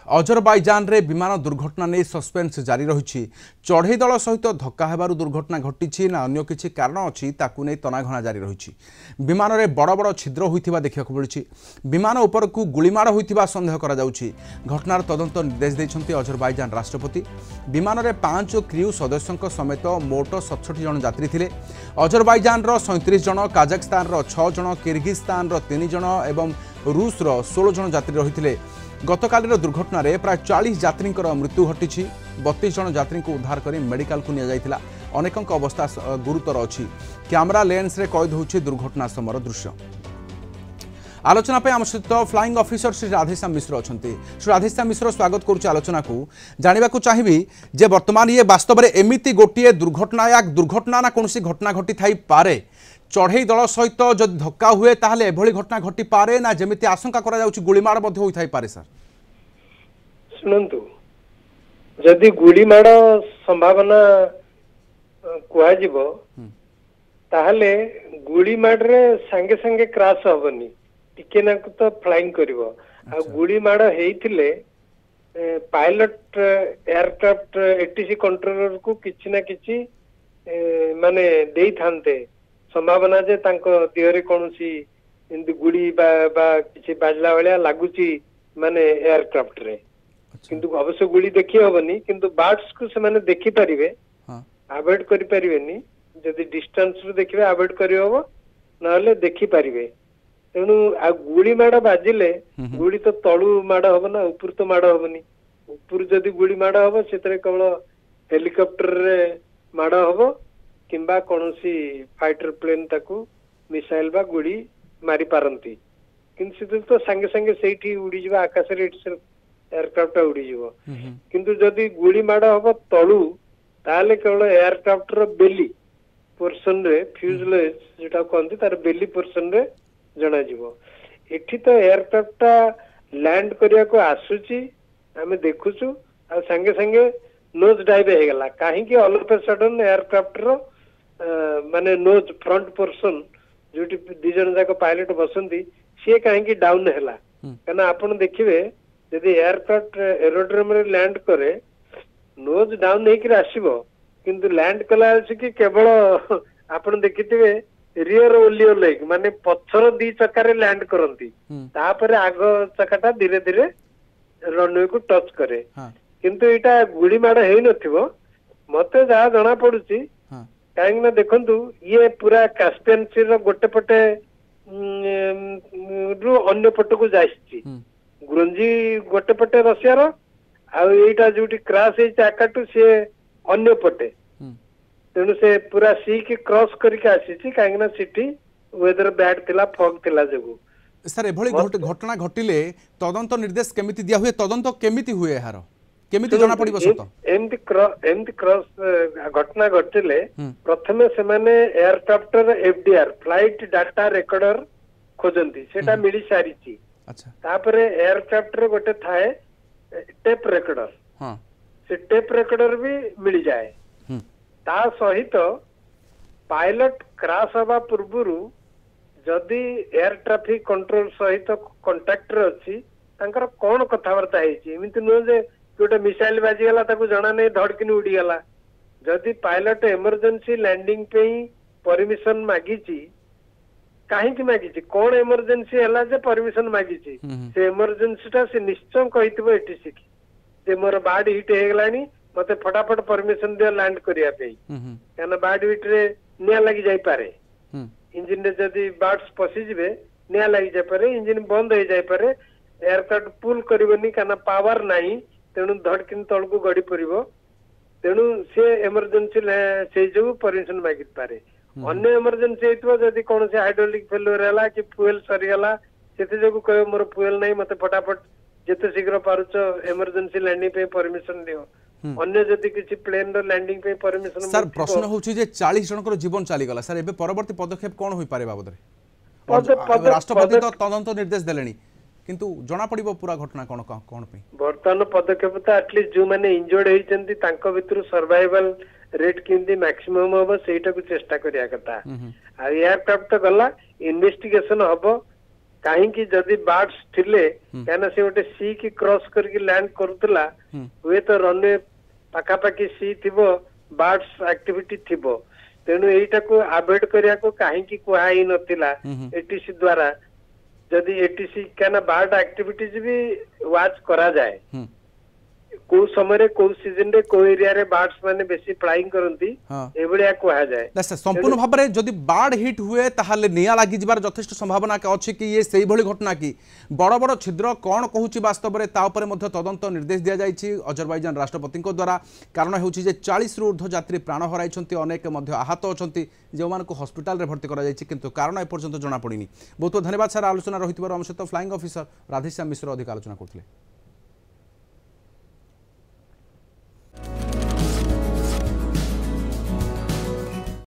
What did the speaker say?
Azerbaijan रे विमान दुर्घटना नहीं सस्पेन्स जारी रही चढ़ई दल सहित धक्का हेबारु दुर्घटना घटी ना अन्य किसी कारण अच्छी नहीं तनाघना जारी रही विमान में बड़ बड़ छिद्र होता देखा मिली विमान उपर को गुलीमाड़ होता सन्देह करा जाउछि। घटनार तदंत निर्देश देइछन्ति अजरबैजान राष्ट्रपति। विमान में 5 क्रू सदस्यों समेत मोट 67 जन यात्री थिले। अजरबैजान 37 जन, काजाखस्तान 6 जन, किर्गिस्तान 3 जन एवं रूस 16 जन यात्री रही। गतकालीन दुर्घटना रे प्राय 40 यात्री मृत्यु घटी। 32 जन यात्री को उद्धार कर मेडिकल को निया अनेकों अवस्था गुरुतर अच्छी। कैमरा लेंस रे कैद होछि दुर्घटना समय दृश्य। आलोचना पे आम सहित फ्लाइंग ऑफिसर श्री राधेश्याम मिश्र अच्छा। श्री राधेश्याम मिश्र स्वागत करुच्ची आलोचना को। जानवा चाहिए जे वर्तमान ये वास्तव में एमती गोटे दुर्घटना या दुर्घटना ना कौन घटना घटी थाई पारे चढ़ई दल सहित जब धक्का हुए ताहले एभली घटना घटी पारे ना जमिति आशंका करा जाउछि गुलीमाड़ मध्ये होई थाई पारे। सर सुनंतु जदि गुलीमाड़ संभावना कुआ जीवो ताहले गुलीमाड़ रे संगे संगे क्रैश होबनी टिके ना तो फ्लाइंग करिवो। आ गुलीमाड़ हेइथिले पायलट एयरक्राफ्ट एटीसी कंट्रोलर को किछि ना किछि माने देई थांते संभावना जे तांको देहरे कोनसी इंदि गुड़ी बा किछि बाजला वाला लागुची माने एयरक्राफ्ट रे। किंतु अवश्य गुड़ी देखि होबनी किंतु बार्ड्स को से माने देखि परिबे अवॉइड करि परिबेनी। जदि डिस्टेंस रो देखिबे अवॉइड करि होबो नहले देखि परिबे। तेणु आ गुड़ी माड़ बाजिले गुड़ी तो तळु माड़ होबो ना ऊपर तो माड़ होबनी। ऊपर जदि गुड़ी माड़ होबो सेतरे केवल हेलिकॉप्टर रे माड़ होबो किंबा कोनोसी फाइटर प्लेन ताकू मिसाइल बा गुड़ी मारी पारंती। किंतु तो संगे संगे सेठी उड़ी जीवा आकाश रे एयरक्राफ्ट उड़ी जीवो। किंतु जदि गुड़ी माड़ होबो तळु ताले केवल एयरक्राफ्ट रो बेली पोर्शन रे फ्यूजलेज जेटा कहंती तार बेली पोर्शन रे जणा जीवो। एठी तो एयरक्राफ्ट लैंड करिया को आसुची हमें देखुछु आ संगे संगे नोज डाइव हे गला काहे कि all of a sudden aircraft रो माने नोज फ्रंट पोर्शन जोटी दि जन जाक पायलट बसंती से काहे कि डाउन हैला। कना आपण देखिबे यदि एयरक्राफ्ट एरोड्रोम रे लैंड करे नोज डाउन हे कि आसीबो किंतु लैंड कला कि केवल आपण देखिथिबे रियर ओलियो लेग माने पछर दी चक्का रे लैंड करंती तापरे आग चक्काटा धीरे धीरे रनवे को टच करे। किंतु एटा गुड़ी माड़ हेई नथिबो मते जा जणा पडुची काहे ना देखंतु ये पूरा कास्पियन सी रो गोटे पटे रु अन्य पट को जाईची गुरंजी गोटे पटे रशिया रो आ एटा जोटी क्रैश हे चाकाटू से अन्य पटे। तेणु से पूरा सी की क्रॉस करके आसी काहे ना सिटी वेदर बैड थिला फॉग थिला जगु। सर एभली घटना घटिले तदंत निर्देश केमिति दिया हुए तदंत केमिति हुए हारो केमिति जना पड़िबो सत एमती क्रॉस घटना घटिले प्रथमे से माने aircraft FDR flight data recorder खोजंती सेटा मिली सारीची। अच्छा तापरे एयरक्राफ्ट रे गोटे थाए टेप रेकॉर्डर हां से टेप रेकॉर्डर भी मिली जाए। ता सहित पायलट क्रैश हवा पूर्वरु जदि एयर ट्रैफिक कंट्रोल सहित कांटेक्टर अछि तांकर कोन कथावार्ता हेछि एमिति न जे गोटे मिसाइल बाजी गला ताकू जना नै धड़किन उड़ी गला। जदि पायलट इमरजेंसी लैंडिंग पे परमिशन मागिची काहे कि मागिची कोन इमरजेंसी हला जे परमिशन मागिची से इमरजेंसी टा से निश्चय कहितबो एटीसी की जे मोर बाड हिट हे गलानी मते फटाफट परमिशन दे लैंड करिया पे काना बाड हिट रे निया लागि जाई पारे इंजन रे जदि बाड्स पसी जिवे निया लागि जाय पारे इंजन बंद हो जाय पारे एयरक्राफ्ट पुल करबनी काना पावर नाही तेणु धड़किन तल को गड़ी पड़ो। तेणु से इमरजेंसी से जो परमिशन मागी पारे अन्य इमरजेंसी हेतु जदि कौन से हाइड्रोलिक फेल्युअर हैला कि फ्यूएल सरीगला सेते जो कहे मोर फ्यूएल नहीं मते फटाफट जेते शीघ्र पारुच इमरजेंसी लैंडिंग पे परमिशन दियो। अन्य जदि किछि प्लेन रो लैंडिंग पे परमिशन सर प्रश्न होछि जे 40 जन को जीवन चली गला सर एबे परवर्ती पदक्षेप कोन होई पारे बाबद रे राष्ट्रपति तो तदंत निर्देश देलेनी किंतु जना पड़िबो पूरा घटना कोन कोन पे वर्तमान पदक्षेप तो एटलीस्ट जो माने इंजर्ड हेचंती तांको भितरु सर्वाइवल रेट किंदी मैक्सिमम होबो सेटा को चेष्टा करिया कथा। आ एयरक्राफ्ट तो गला इन्वेस्टिगेशन हबो कहीं जदि बार्ड्स थिले कहना से गोटे सी की क्रॉस करके लैंड करूला हुए तो रनवे पाखापाखि सी थिबो बार्ड्स एक्टिविटी थिबो तेणु एटा को अवॉइड करिया को कहीं कुहाई नथिला एटीसी द्वारा जदि एटीसी कहना बार्ड एक्टिविटीज भी वाच करा जाए को समय को सीजन रे को एरिया रे बार्ड्स माने बेसी फ्लाइंग करंती एबळिया कहा जाए संपूर्ण भाव में जदि बार्ड हिट हुए ताहले निया लागि जिबार यथेष्ट संभावना अछि कि ये सेही भली घटना की बड़ बड़ छिद्र कौन कहूची वास्तव में ता ऊपर मध्य तदंत निर्देश दिया जाइछि अजरबैजान राष्ट्रपति द्वारा कारण हेउछि जे 40 रु ऊर्ध्व यात्री प्राण हराइछन्ति अनेक मध्य आहत अछन्ति जो मानको हॉस्पिटल रे भर्ती करा जाइछि किंतु कारण ए पर्यंत जणा पड़िनी बहुत बहुत धन्यवाद सर आलोचना रहितबार हम सहित फ्लाइंग ऑफिसर राधेश्याम मिश्र अधिक आलोचना करथिले।